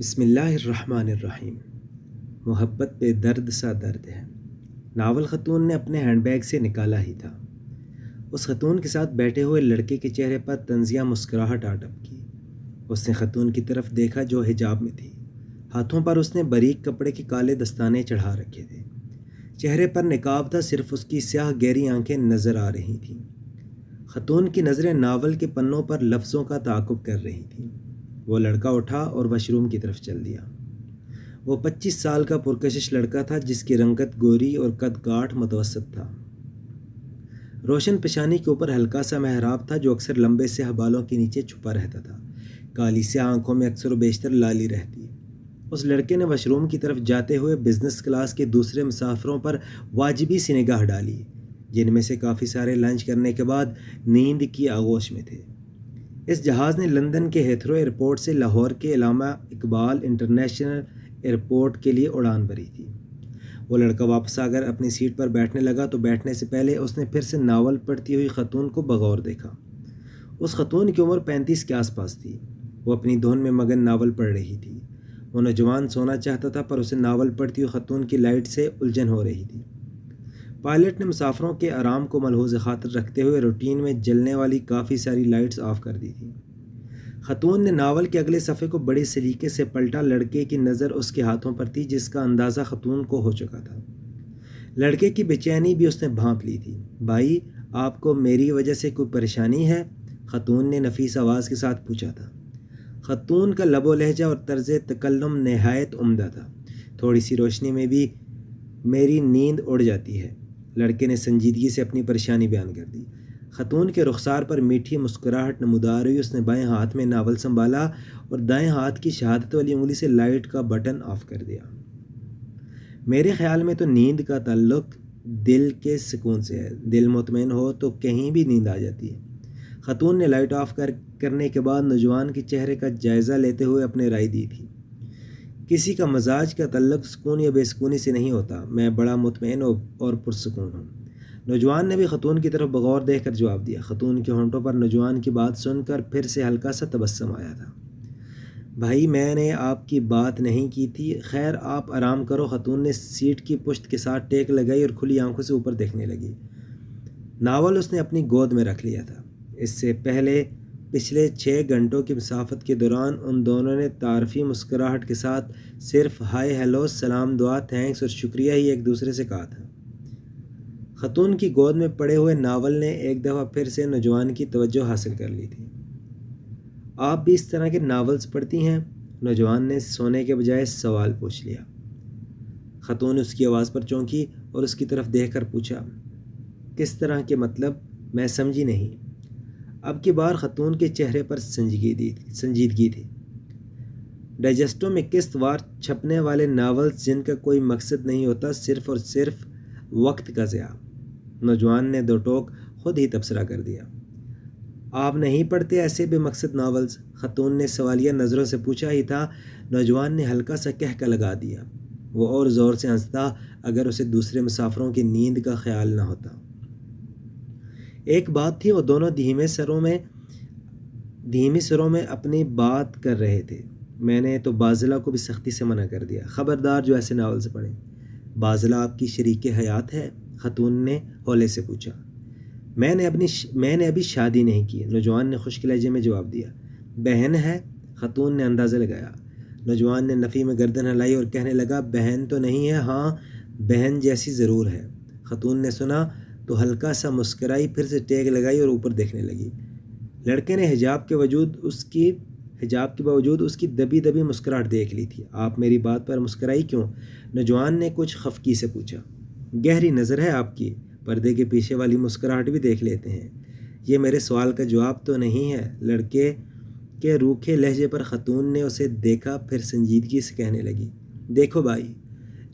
بسم اللہ الرحمن الرحیم۔ محبت پہ درد سا درد ہے، ناول خاتون نے اپنے ہینڈ بیگ سے نکالا ہی تھا۔ اس خاتون کے ساتھ بیٹھے ہوئے لڑکے کے چہرے پر طنزیہ مسکراہٹ آ ٹپکی۔ اس نے خاتون کی طرف دیکھا جو حجاب میں تھی۔ ہاتھوں پر اس نے باریک کپڑے کے کالے دستانے چڑھا رکھے تھے۔ چہرے پر نقاب تھا، صرف اس کی سیاہ گہری آنکھیں نظر آ رہی تھیں۔ خاتون کی نظریں ناول کے پنوں پر لفظوں کا تعاقب کر رہی تھیں۔ وہ لڑکا اٹھا اور واش روم کی طرف چل دیا۔ وہ 25 سال کا پرکشش لڑکا تھا جس کی رنگت گوری اور قد کاٹھ متوسط تھا۔ روشن پیشانی کے اوپر ہلکا سا محراب تھا جو اکثر لمبے سیاہ بالوں کے نیچے چھپا رہتا تھا۔ کالی سیاہ آنکھوں میں اکثر و بیشتر لالی رہتی۔ اس لڑکے نے واش روم کی طرف جاتے ہوئے بزنس کلاس کے دوسرے مسافروں پر واجبی سی نگاہ ڈالی، جن میں سے کافی سارے لنچ کرنے کے بعد نیند کی آغوش میں تھے۔ اس جہاز نے لندن کے ہیتھرو ایئرپورٹ سے لاہور کے علامہ اقبال انٹرنیشنل ایئرپورٹ کے لیے اڑان بھری تھی۔ وہ لڑکا واپس آ کر اپنی سیٹ پر بیٹھنے لگا تو بیٹھنے سے پہلے اس نے پھر سے ناول پڑھتی ہوئی خاتون کو بغور دیکھا۔ اس خاتون کی عمر 35 کے آس پاس تھی۔ وہ اپنی دھن میں مگن ناول پڑھ رہی تھی۔ وہ نوجوان سونا چاہتا تھا پر اسے ناول پڑھتی ہوئی خاتون کی لائٹ سے الجھن ہو رہی تھی۔ پائلٹ نے مسافروں کے آرام کو ملحوظ خاطر رکھتے ہوئے روٹین میں جلنے والی کافی ساری لائٹس آف کر دی تھی۔ خاتون نے ناول کے اگلے صفحے کو بڑے سلیقے سے پلٹا۔ لڑکے کی نظر اس کے ہاتھوں پر تھی جس کا اندازہ خاتون کو ہو چکا تھا۔ لڑکے کی بے چینی بھی اس نے بھانپ لی تھی۔ بھائی، آپ کو میری وجہ سے کوئی پریشانی ہے؟ خاتون نے نفیس آواز کے ساتھ پوچھا تھا۔ خاتون کا لب و لہجہ اور طرز تکلم نہایت عمدہ تھا۔ تھوڑی سی روشنی میں بھی میری نیند اڑ جاتی ہے۔ لڑکے نے سنجیدگی سے اپنی پریشانی بیان کر دی۔ خاتون کے رخسار پر میٹھی مسکراہٹ نمودار ہوئی۔ اس نے بائیں ہاتھ میں ناول سنبھالا اور دائیں ہاتھ کی شہادت والی انگلی سے لائٹ کا بٹن آف کر دیا۔ میرے خیال میں تو نیند کا تعلق دل کے سکون سے ہے۔ دل مطمئن ہو تو کہیں بھی نیند آ جاتی ہے۔ خاتون نے لائٹ آف کرنے کے بعد نوجوان کے چہرے کا جائزہ لیتے ہوئے اپنی رائے دی تھی۔ کسی کا مزاج کا تعلق سکون یا بے سکونی سے نہیں ہوتا۔ میں بڑا مطمئن اور پرسکون ہوں۔ نوجوان نے بھی خاتون کی طرف بغور دیکھ کر جواب دیا۔ خاتون کے ہونٹوں پر نوجوان کی بات سن کر پھر سے ہلکا سا تبسم آیا تھا۔ بھائی، میں نے آپ کی بات نہیں کی تھی۔ خیر، آپ آرام کرو۔ خاتون نے سیٹ کی پشت کے ساتھ ٹیک لگائی اور کھلی آنکھوں سے اوپر دیکھنے لگی۔ ناول اس نے اپنی گود میں رکھ لیا تھا۔ اس سے پہلے پچھلے 6 گھنٹوں کی مسافت کے دوران ان دونوں نے تعارفی مسکراہٹ کے ساتھ صرف ہائے، ہیلو، سلام، دعا، تھینکس اور شکریہ ہی ایک دوسرے سے کہا تھا۔ خاتون کی گود میں پڑے ہوئے ناول نے ایک دفعہ پھر سے نوجوان کی توجہ حاصل کر لی تھی۔ آپ بھی اس طرح کے ناولز پڑھتی ہیں؟ نوجوان نے سونے کے بجائے سوال پوچھ لیا۔ خاتون اس کی آواز پر چونکی اور اس کی طرف دیکھ کر پوچھا، کس طرح کے؟ مطلب میں سمجھی نہیں۔ اب کی بار خاتون کے چہرے پر سنجیدگی تھی۔ ڈائجسٹوں میں قسط وار چھپنے والے ناولز جن کا کوئی مقصد نہیں ہوتا، صرف اور صرف وقت کا ضیاع۔ نوجوان نے 2 ٹوک خود ہی تبصرہ کر دیا۔ آپ نہیں پڑھتے ایسے بے مقصد ناولز؟ خاتون نے سوالیہ نظروں سے پوچھا ہی تھا۔ نوجوان نے ہلکا سا کہکا لگا دیا۔ وہ اور زور سے ہنستا اگر اسے دوسرے مسافروں کی نیند کا خیال نہ ہوتا۔ ایک بات تھی، وہ دونوں دھیمی سروں میں اپنی بات کر رہے تھے۔ میں نے تو بازلہ کو بھی سختی سے منع کر دیا، خبردار جو ایسے ناولز پڑھیں۔ بازلہ آپ کی شریک حیات ہے؟ خاتون نے ہولے سے پوچھا۔ میں نے ابھی شادی نہیں کی، نوجوان نے خشک لہجے میں جواب دیا۔ بہن ہے؟ خاتون نے اندازہ لگایا۔ نوجوان نے نفی میں گردن ہلائی اور کہنے لگا، بہن تو نہیں ہے، ہاں بہن جیسی ضرور ہے۔ خاتون نے سنا تو ہلکا سا مسکرائی، پھر سے ٹیک لگائی اور اوپر دیکھنے لگی۔ لڑکے نے حجاب کے باوجود اس کی دبی دبی مسکراہٹ دیکھ لی تھی۔ آپ میری بات پر مسکرائی کیوں؟ نوجوان نے کچھ خفگی سے پوچھا۔ گہری نظر ہے آپ کی، پردے کے پیچھے والی مسکراہٹ بھی دیکھ لیتے ہیں۔ یہ میرے سوال کا جواب تو نہیں ہے۔ لڑکے کے روکھے لہجے پر خاتون نے اسے دیکھا، پھر سنجیدگی سے کہنے لگی، دیکھو بھائی،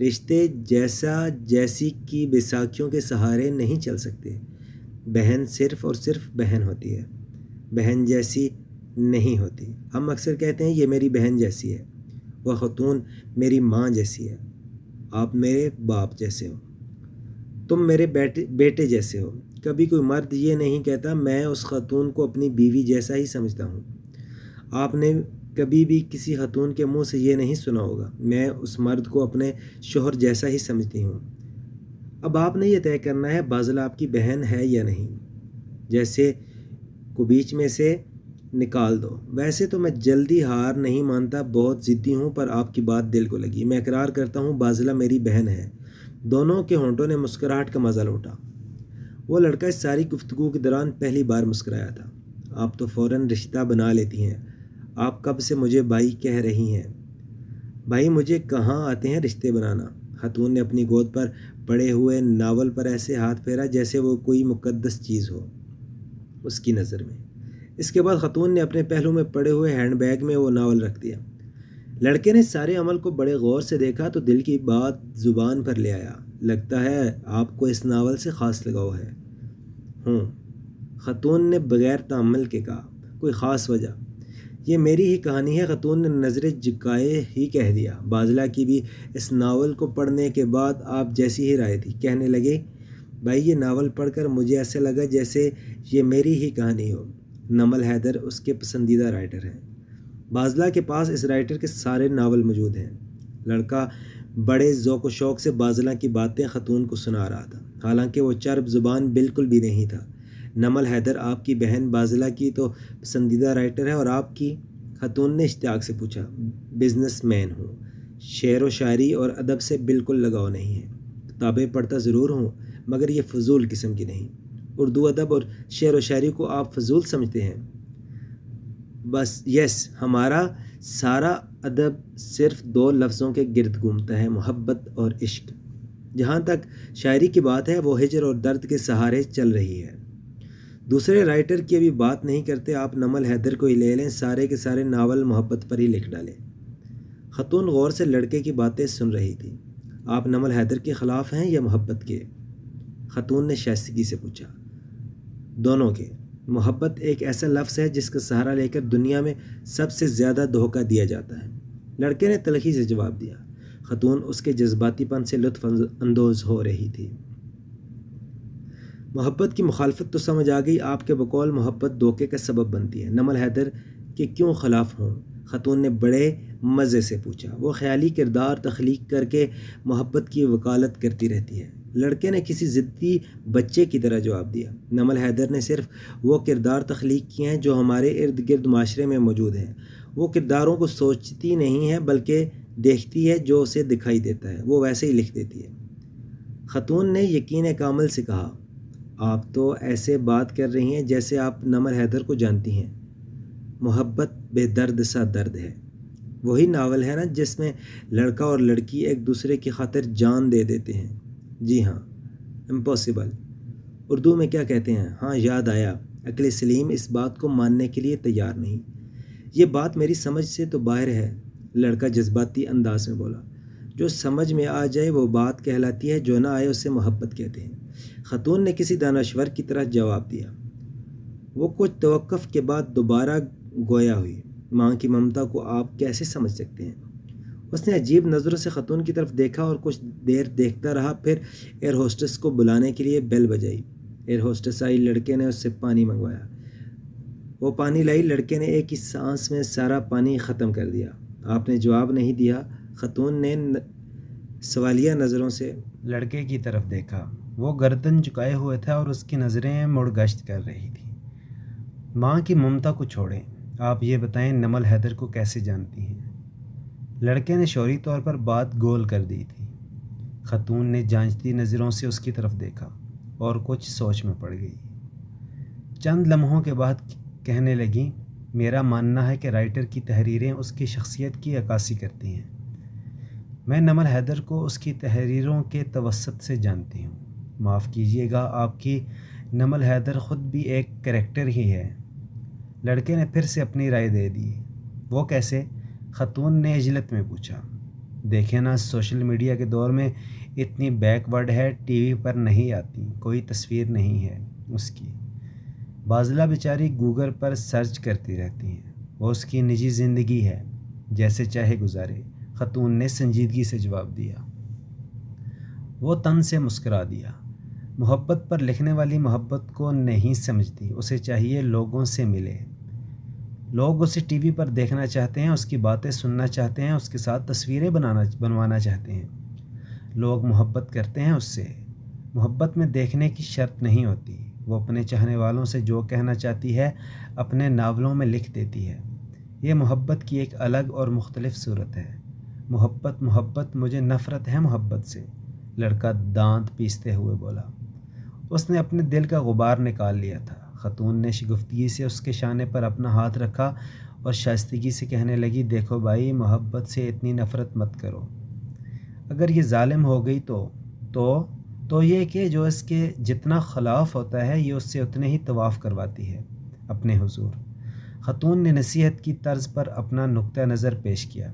رشتے جیسی کی بیساکھیوں کے سہارے نہیں چل سکتے۔ بہن صرف اور صرف بہن ہوتی ہے، بہن جیسی نہیں ہوتی۔ ہم اکثر کہتے ہیں یہ میری بہن جیسی ہے، وہ خاتون میری ماں جیسی ہے، آپ میرے باپ جیسے ہو، تم میرے بیٹے جیسے ہو۔ کبھی کوئی مرد یہ نہیں کہتا، میں اس خاتون کو اپنی بیوی جیسا ہی سمجھتا ہوں۔ آپ نے کبھی بھی کسی خاتون کے منہ سے یہ نہیں سنا ہوگا۔ میں اس مرد کو اپنے شوہر جیسا ہی سمجھتی ہوں۔ اب آپ نے یہ طے کرنا ہے بازلہ آپ کی بہن ہے یا نہیں۔ جیسے کو بیچ میں سے نکال دو۔ ویسے تو میں جلدی ہار نہیں مانتا، بہت ضدی ہوں، پر آپ کی بات دل کو لگی۔ میں اقرار کرتا ہوں بازلہ میری بہن ہے۔ دونوں کے ہونٹوں نے مسکراہٹ کا مزہ لوٹا۔ وہ لڑکا اس ساری گفتگو کے دوران پہلی بار مسکرایا تھا۔ آپ تو فوراً رشتہ بنا لیتی ہیں۔ آپ کب سے مجھے بھائی کہہ رہی ہیں؟ بھائی مجھے کہاں آتے ہیں رشتے بنانا؟ خاتون نے اپنی گود پر پڑے ہوئے ناول پر ایسے ہاتھ پھیرا جیسے وہ کوئی مقدس چیز ہو اس کی نظر میں۔ اس کے بعد خاتون نے اپنے پہلو میں پڑے ہوئے ہینڈ بیگ میں وہ ناول رکھ دیا۔ لڑکے نے سارے عمل کو بڑے غور سے دیکھا تو دل کی بات زبان پر لے آیا۔ لگتا ہے آپ کو اس ناول سے خاص لگاؤ ہے۔ خاتون نے بغیر تأمل کے کہا۔ کوئی خاص وجہ؟ یہ میری ہی کہانی ہے، خاتون نے نظریں جھکائے ہی کہہ دیا۔ بازلہ کی بھی اس ناول کو پڑھنے کے بعد آپ جیسی ہی رائے تھی۔ کہنے لگے بھائی یہ ناول پڑھ کر مجھے ایسے لگا جیسے یہ میری ہی کہانی ہو۔ نمل حیدر اس کے پسندیدہ رائٹر ہیں۔ بازلہ کے پاس اس رائٹر کے سارے ناول موجود ہیں۔ لڑکا بڑے ذوق و شوق سے بازلہ کی باتیں خاتون کو سنا رہا تھا، حالانکہ وہ چرب زبان بالکل بھی نہیں تھا۔ نمل حیدر آپ کی بہن بازلہ کی تو پسندیدہ رائٹر ہے، اور آپ کی؟ خاتون نے اشتیاق سے پوچھا۔ بزنس مین ہوں، شعر و شاعری اور ادب سے بالکل لگاؤ نہیں ہے۔ کتابیں پڑھتا ضرور ہوں مگر یہ فضول قسم کی نہیں۔ اردو ادب اور شعر و شاعری کو آپ فضول سمجھتے ہیں؟ بس یس، ہمارا سارا ادب صرف دو لفظوں کے گرد گھومتا ہے، محبت اور عشق۔ جہاں تک شاعری کی بات ہے وہ ہجر اور درد کے سہارے چل رہی ہے۔ دوسرے رائٹر کی ابھی بات نہیں کرتے، آپ نمل حیدر کو ہی لے لیں، سارے کے سارے ناول محبت پر ہی لکھ ڈالیں۔ خاتون غور سے لڑکے کی باتیں سن رہی تھی۔ آپ نمل حیدر کے خلاف ہیں یا محبت کے؟ خاتون نے شائستگی سے پوچھا۔ دونوں کے۔ محبت ایک ایسا لفظ ہے جس کا سہارا لے کر دنیا میں سب سے زیادہ دھوکہ دیا جاتا ہے، لڑکے نے تلخی سے جواب دیا۔ خاتون اس کے جذباتی پن سے لطف اندوز ہو رہی تھی۔ محبت کی مخالفت تو سمجھ آ گئی، آپ کے بقول محبت دھوکے کا سبب بنتی ہے۔ نمل حیدر کے کیوں خلاف ہوں؟ خاتون نے بڑے مزے سے پوچھا۔ وہ خیالی کردار تخلیق کر کے محبت کی وکالت کرتی رہتی ہے، لڑکے نے کسی ضدی بچے کی طرح جواب دیا۔ نمل حیدر نے صرف وہ کردار تخلیق کیے ہیں جو ہمارے ارد گرد معاشرے میں موجود ہیں۔ وہ کرداروں کو سوچتی نہیں ہے بلکہ دیکھتی ہے، جو اسے دکھائی دیتا ہے وہ ویسے ہی لکھ دیتی ہے۔ خاتون نے یقین کامل سے کہا۔ آپ تو ایسے بات کر رہی ہیں جیسے آپ نمل حیدر کو جانتی ہیں۔ محبت بے درد سا درد ہے، وہی ناول ہے نا جس میں لڑکا اور لڑکی ایک دوسرے کی خاطر جان دے دیتے ہیں؟ جی ہاں۔ امپاسبل اردو میں کیا کہتے ہیں؟ ہاں یاد آیا، عقل سلیم اس بات کو ماننے کے لیے تیار نہیں۔ یہ بات میری سمجھ سے تو باہر ہے، لڑکا جذباتی انداز میں بولا۔ جو سمجھ میں آ جائے وہ بات کہلاتی ہے، جو نہ آئے اسے محبت کہتے ہیں۔ خاتون نے کسی دانشور کی طرح جواب دیا۔ وہ کچھ توقف کے بعد دوبارہ گویا ہوئی۔ ماں کی ممتا کو آپ کیسے سمجھ سکتے ہیں؟ اس نے عجیب نظروں سے خاتون کی طرف دیکھا اور کچھ دیر دیکھتا رہا، پھر ایئر ہوسٹس کو بلانے کے لیے بیل بجائی۔ ایئر ہوسٹس آئی، لڑکے نے اس سے پانی منگوایا۔ وہ پانی لائی، لڑکے نے ایک ہی سانس میں سارا پانی ختم کر دیا۔ آپ نے جواب نہیں دیا؟ خاتون نے سوالیہ نظروں سے لڑکے کی طرف دیکھا۔ وہ گردن جھکائے ہوئے تھا اور اس کی نظریں مڑ گشت کر رہی تھی۔ ماں کی ممتا کو چھوڑیں، آپ یہ بتائیں نمل حیدر کو کیسے جانتی ہیں؟ لڑکے نے شعوری طور پر بات گول کر دی تھی۔ خاتون نے جانچتی نظروں سے اس کی طرف دیکھا اور کچھ سوچ میں پڑ گئی۔ چند لمحوں کے بعد کہنے لگی، میرا ماننا ہے کہ رائٹر کی تحریریں اس کی شخصیت کی عکاسی کرتی ہیں۔ میں نمل حیدر کو اس کی تحریروں کے توسط سے جانتی ہوں۔ معاف کیجیے گا، آپ کی نمل حیدر خود بھی ایک کریکٹر ہی ہے۔ لڑکے نے پھر سے اپنی رائے دے دی۔ وہ کیسے؟ خاتون نے عجلت میں پوچھا۔ دیکھیں نا، سوشل میڈیا کے دور میں اتنی بیک ورڈ ہے، ٹی وی پر نہیں آتی، کوئی تصویر نہیں ہے اس کی۔ بازلہ بیچاری گوگل پر سرچ کرتی رہتی ہیں، وہ اس کی نجی زندگی ہے، جیسے چاہے گزارے۔ خاتون نے سنجیدگی سے جواب دیا۔ وہ تن سے مسکرا دیا۔ محبت پر لکھنے والی محبت کو نہیں سمجھتی، اسے چاہیے لوگوں سے ملے۔ لوگ اسے ٹی وی پر دیکھنا چاہتے ہیں، اس کی باتیں سننا چاہتے ہیں، اس کے ساتھ تصویریں بنوانا چاہتے ہیں۔ لوگ محبت کرتے ہیں اس سے۔ محبت میں دیکھنے کی شرط نہیں ہوتی، وہ اپنے چاہنے والوں سے جو کہنا چاہتی ہے اپنے ناولوں میں لکھ دیتی ہے۔ یہ محبت کی ایک الگ اور مختلف صورت ہے۔ محبت مجھے نفرت ہے محبت سے، لڑکا دانت پیستے ہوئے بولا۔ اس نے اپنے دل کا غبار نکال لیا تھا۔ خاتون نے شگفتگی سے اس کے شانے پر اپنا ہاتھ رکھا اور شائستگی سے کہنے لگی، دیکھو بھائی، محبت سے اتنی نفرت مت کرو۔ اگر یہ ظالم ہو گئی تو یہ کہ جو اس کے جتنا خلاف ہوتا ہے یہ اس سے اتنے ہی طواف کرواتی ہے اپنے حضور۔ خاتون نے نصیحت کی طرز پر اپنا نقطہ نظر پیش کیا۔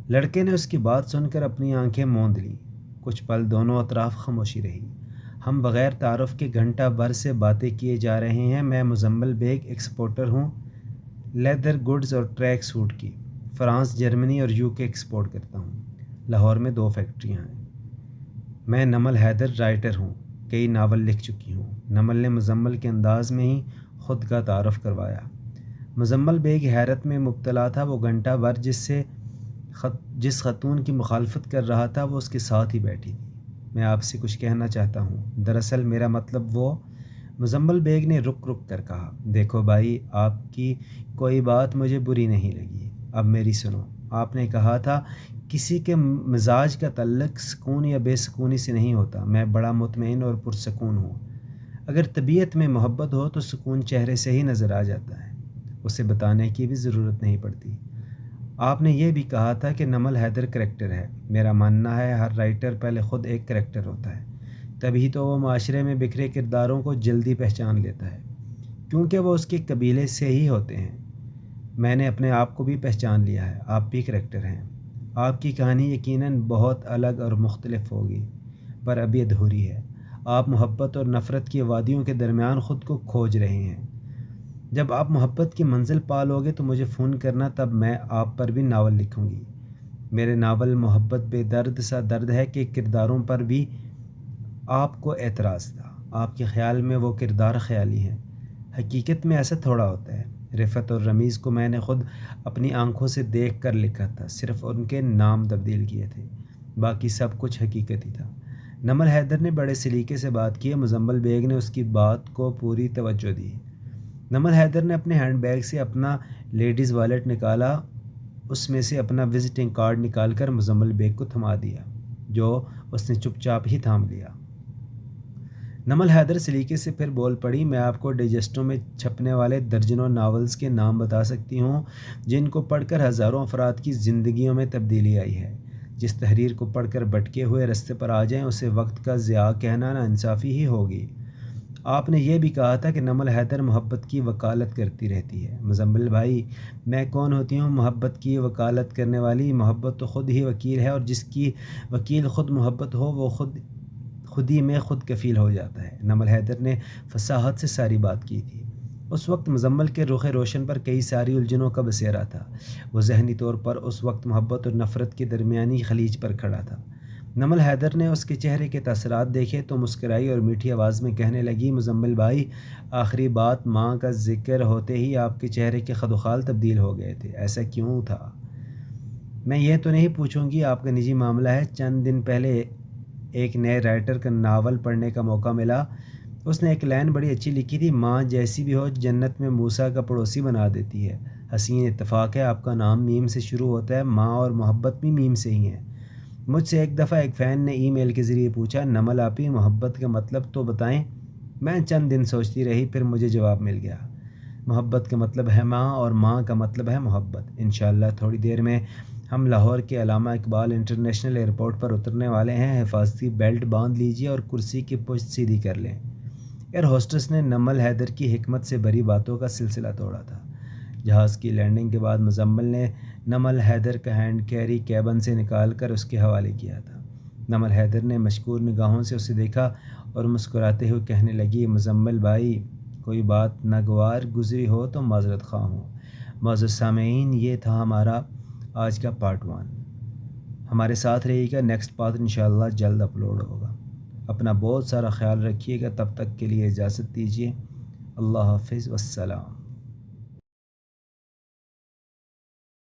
لڑکے نے اس کی بات سن کر اپنی آنکھیں موند لیں۔ کچھ پل دونوں اطراف خاموشی رہی۔ ہم بغیر تعارف کے گھنٹہ بھر سے باتیں کیے جا رہے ہیں۔ میں مزمل بیگ ایکسپورٹر ہوں، لیدر گڈز اور ٹریک سوٹ کی۔ فرانس، جرمنی اور UK ایکسپورٹ کرتا ہوں۔ لاہور میں 2 فیکٹریاں ہیں۔ میں نمل حیدر رائٹر ہوں، کئی ناول لکھ چکی ہوں۔ نمل نے مزمل کے انداز میں ہی خود کا تعارف کروایا۔ مزمل بیگ حیرت میں مبتلا تھا۔ وہ گھنٹہ بھر جس خاتون کی مخالفت کر رہا تھا وہ اس کے ساتھ ہی بیٹھی تھی۔ میں آپ سے کچھ کہنا چاہتا ہوں، دراصل میرا مطلب وہ۔ مزمل بیگ نے رک کر کہا، دیکھو بھائی، آپ کی کوئی بات مجھے بری نہیں لگی، اب میری سنو۔ آپ نے کہا تھا کسی کے مزاج کا تعلق سکون یا بے سکونی سے نہیں ہوتا۔ میں بڑا مطمئن اور پرسکون ہوں۔ اگر طبیعت میں محبت ہو تو سکون چہرے سے ہی نظر آ جاتا ہے، اسے بتانے کی بھی ضرورت نہیں پڑتی۔ آپ نے یہ بھی کہا تھا کہ نمل حیدر کریکٹر ہے۔ میرا ماننا ہے ہر رائٹر پہلے خود ایک کریکٹر ہوتا ہے، تبھی تو وہ معاشرے میں بکھرے کرداروں کو جلدی پہچان لیتا ہے، کیونکہ وہ اس کے قبیلے سے ہی ہوتے ہیں۔ میں نے اپنے آپ کو بھی پہچان لیا ہے، آپ بھی کریکٹر ہیں۔ آپ کی کہانی یقیناً بہت الگ اور مختلف ہوگی، پر ابھی ادھوری ہے۔ آپ محبت اور نفرت کی وادیوں کے درمیان خود کو کھوج رہے ہیں۔ جب آپ محبت کی منزل پا لو گے تو مجھے فون کرنا، تب میں آپ پر بھی ناول لکھوں گی۔ میرے ناول محبت بے درد سا درد ہے کہ کرداروں پر بھی آپ کو اعتراض تھا۔ آپ کے خیال میں وہ کردار خیالی ہیں، حقیقت میں ایسا تھوڑا ہوتا ہے۔ رفعت اور رمیز کو میں نے خود اپنی آنکھوں سے دیکھ کر لکھا تھا، صرف ان کے نام تبدیل کیے تھے، باقی سب کچھ حقیقت ہی تھا۔ نمل حیدر نے بڑے سلیقے سے بات کی۔ مزمل بیگ نے اس کی بات کو پوری توجہ دی۔ نمل حیدر نے اپنے ہینڈ بیگ سے اپنا لیڈیز والیٹ نکالا، اس میں سے اپنا وزٹنگ کارڈ نکال کر مزمل بیگ کو تھما دیا، جو اس نے چپ چاپ ہی تھام لیا۔ نمل حیدر سلیقے سے پھر بول پڑی، میں آپ کو ڈائجسٹوں میں چھپنے والے درجنوں ناولز کے نام بتا سکتی ہوں جن کو پڑھ کر ہزاروں افراد کی زندگیوں میں تبدیلی آئی ہے۔ جس تحریر کو پڑھ کر بھٹکے ہوئے رستے پر آ جائیں اسے وقت کا ضیاع کہنا ناانصافی ہی ہوگی۔ آپ نے یہ بھی کہا تھا کہ نمل حیدر محبت کی وکالت کرتی رہتی ہے۔ مزمل بھائی، میں کون ہوتی ہوں محبت کی وکالت کرنے والی؟ محبت تو خود ہی وکیل ہے، اور جس کی وکیل خود محبت ہو وہ خود ہی میں خود کفیل ہو جاتا ہے۔ نمل حیدر نے فصاحت سے ساری بات کی تھی۔ اس وقت مزمل کے رخ روشن پر کئی ساری الجھنوں کا بسیرا تھا۔ وہ ذہنی طور پر اس وقت محبت اور نفرت کے درمیانی خلیج پر کھڑا تھا۔ نمل حیدر نے اس کے چہرے کے تاثرات دیکھے تو مسکرائی اور میٹھی آواز میں کہنے لگی، مزمل بھائی، آخری بات ماں کا ذکر ہوتے ہی آپ کے چہرے کے خد و خال تبدیل ہو گئے تھے، ایسا کیوں تھا؟ میں یہ تو نہیں پوچھوں گی، آپ کا نجی معاملہ ہے۔ چند دن پہلے ایک نئے رائٹر کا ناول پڑھنے کا موقع ملا۔ اس نے ایک لائن بڑی اچھی لکھی تھی، ماں جیسی بھی ہو جنت میں موسیٰ کا پڑوسی بنا دیتی ہے۔ حسین اتفاق ہے، آپ کا نام میم سے شروع ہوتا ہے، ماں اور محبت بھی میم سے ہی ہیں۔ مجھ سے ایک دفعہ ایک فین نے ای میل کے ذریعے پوچھا، نمل آپی، محبت کا مطلب تو بتائیں۔ میں چند دن سوچتی رہی، پھر مجھے جواب مل گیا، محبت کا مطلب ہے ماں، اور ماں کا مطلب ہے محبت۔ انشاءاللہ تھوڑی دیر میں ہم لاہور کے علامہ اقبال انٹرنیشنل ایئرپورٹ پر اترنے والے ہیں۔ حفاظتی بیلٹ باندھ لیجئے اور کرسی کی پشت سیدھی کر لیں۔ ایئر ہوسٹس نے نمل حیدر کی حکمت سے بھری باتوں کا سلسلہ توڑا تھا۔ جہاز کی لینڈنگ کے بعد مزمل نے نمل حیدر کا ہینڈ کیری کیبن سے نکال کر اس کے حوالے کیا تھا۔ نمل حیدر نے مشکور نگاہوں سے اسے دیکھا اور مسکراتے ہوئے کہنے لگی، مزمل بھائی، کوئی بات ناگوار گزری ہو تو معذرت خواہ ہوں۔ معزز سامعین، یہ تھا ہمارا آج کا پارٹ 1۔ ہمارے ساتھ رہیے گا، نیکسٹ پارٹ انشاءاللہ جلد اپلوڈ ہوگا۔ اپنا بہت سارا خیال رکھیے گا، تب تک کے لیے اجازت دیجیے۔ اللہ حافظ، والسلام۔